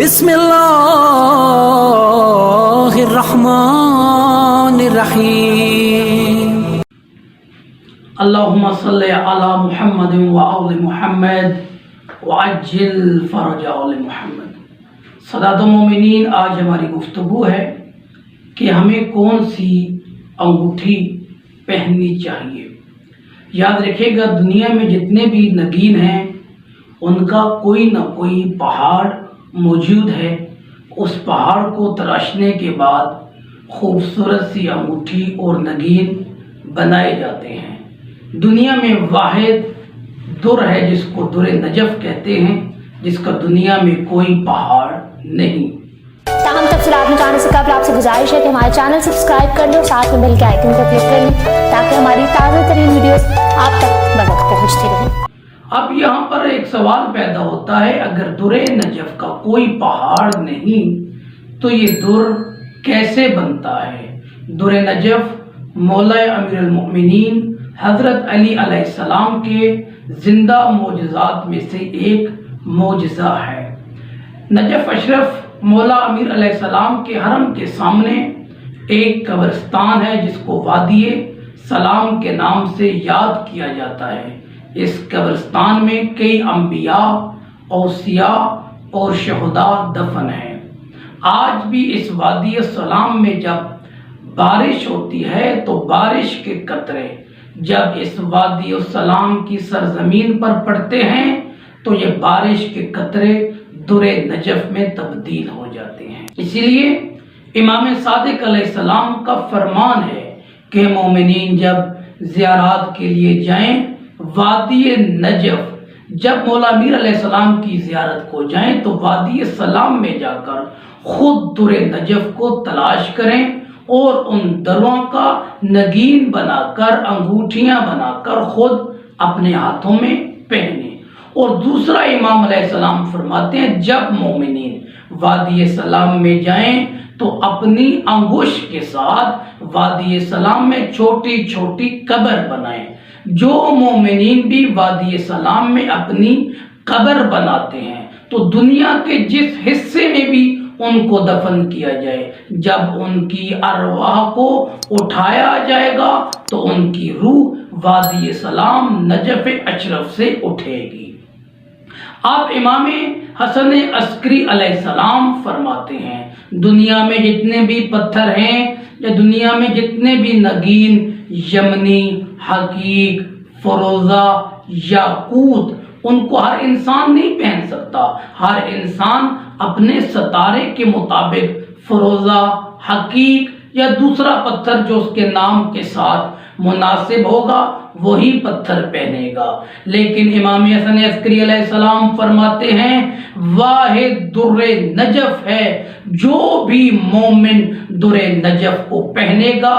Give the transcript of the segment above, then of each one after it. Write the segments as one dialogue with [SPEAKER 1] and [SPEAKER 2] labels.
[SPEAKER 1] بسم اللہ الرحمن الرحیم
[SPEAKER 2] اللہم صلی علی محمد وآل محمد وعجل فرج آل محمد۔ سادات مومنین، آج ہماری گفتگو ہے کہ ہمیں کون سی انگوٹھی پہننی چاہیے۔ یاد رکھے گا، دنیا میں جتنے بھی نگین ہیں ان کا کوئی نہ کوئی پہاڑ موجود ہے۔ اس پہاڑ کو تراشنے کے بعد خوبصورت سی انگوٹھی اور نگین بنائے جاتے ہیں۔ دنیا میں واحد در ہے جس کو در نجف کہتے ہیں، جس کا دنیا میں کوئی پہاڑ نہیں۔
[SPEAKER 3] تاہم تفصیلات میں جانے سے قبل آپ سے گزارش ہے کہ ہمارے چینل سبسکرائب کر لیں اور ساتھ میں بیل کے آئیکن کو کلک کر لیں تاکہ ہماری تازہ ترین ویڈیوز آپ تک بوقت پہنچتی رہیں۔
[SPEAKER 2] اب یہاں پر ایک سوال پیدا ہوتا ہے، اگر در نجف کا کوئی پہاڑ نہیں تو یہ در کیسے بنتا ہے؟ در نجف مولا امیر المؤمنین حضرت علی علیہ السلام کے زندہ معجزات میں سے ایک معجزہ ہے۔ نجف اشرف مولا امیر علیہ السلام کے حرم کے سامنے ایک قبرستان ہے جس کو وادی سلام کے نام سے یاد کیا جاتا ہے۔ اس قبرستان میں کئی انبیاء، اوصیاء اور شہداء دفن ہیں۔ آج بھی اس وادی سلام میں جب بارش ہوتی ہے تو بارش کے قطرے جب اس وادی السلام کی سرزمین پر پڑتے ہیں تو یہ بارش کے قطرے در نجف میں تبدیل ہو جاتے ہیں۔ اسی لیے امام صادق علیہ السلام کا فرمان ہے کہ مومنین جب زیارات کے لیے جائیں وادی نجف، جب مولا امیر علیہ السلام کی زیارت کو جائیں تو وادی سلام میں جا کر خود در نجف کو تلاش کریں اور ان دروں کا نگین بنا کر، انگوٹھیاں بنا کر خود اپنے ہاتھوں میں پہنیں۔ اور دوسرا امام علیہ السلام فرماتے ہیں جب مومنین وادی سلام میں جائیں تو اپنی انگشت کے ساتھ وادی سلام میں چھوٹی چھوٹی قبر بنائیں۔ جو مومنین بھی وادی سلام میں اپنی قبر بناتے ہیں تو دنیا کے جس حصے میں بھی ان کو دفن کیا جائے، جب ان کی ارواح کو اٹھایا جائے گا تو ان کی روح وادی سلام نجف اشرف سے اٹھے گی۔ آپ امام حسن عسکری علیہ السلام فرماتے ہیں دنیا میں جتنے بھی پتھر ہیں یا دنیا میں جتنے بھی نگین، یمنی، حقیق، فروزہ، یاقوت، ان کو ہر انسان نہیں پہن سکتا۔ ہر انسان اپنے ستارے کے مطابق فروزہ، حقیق یا دوسرا پتھر جو اس کے نام کے ساتھ مناسب ہوگا وہی پتھر پہنے گا۔ لیکن امام حسن عسکری علیہ السلام فرماتے ہیں واحد در نجف ہے، جو بھی مومن در نجف کو پہنے گا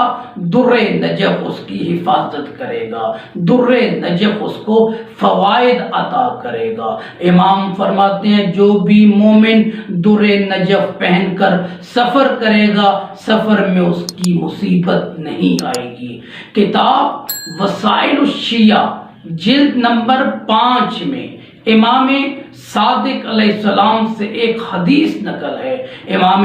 [SPEAKER 2] در نجف اس کی حفاظت کرے گا، در نجف اس کو فوائد عطا کرے گا۔ امام فرماتے ہیں جو بھی مومن در نجف پہن کر سفر کرے گا سفر میں اس کی مصیبت نہیں آئے گی۔ کتاب وسائل الشیعہ جلد نمبر 5 میں امام صادق علیہ السلام سے ایک حدیث نقل ہے۔ امام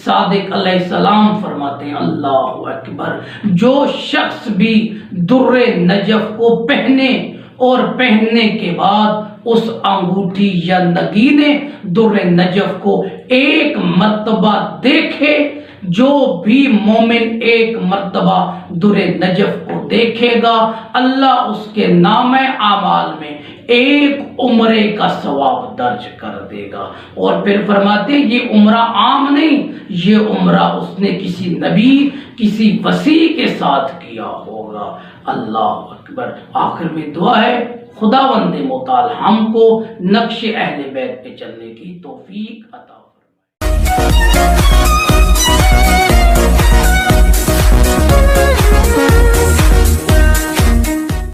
[SPEAKER 2] صادق علیہ السلام فرماتے ہیں اللہ اکبر، جو شخص بھی در نجف کو پہنے اور پہننے کے بعد اس انگوٹھی یا نگین در نجف کو ایک مرتبہ دیکھے، جو بھی مومن ایک مرتبہ در نجف کو دیکھے گا اللہ اس کے نام اعمال میں ایک عمرے کا ثواب درج کر دے گا۔ اور پھر فرماتے ہیں یہ عمرہ عام نہیں، یہ عمرہ اس نے کسی نبی، کسی وصی کے ساتھ کیا ہوگا۔ اللہ اکبر۔ آخر میں دعا ہے خداوند متعال ہم کو نقش اہل بیت پہ چلنے کی توفیق عطا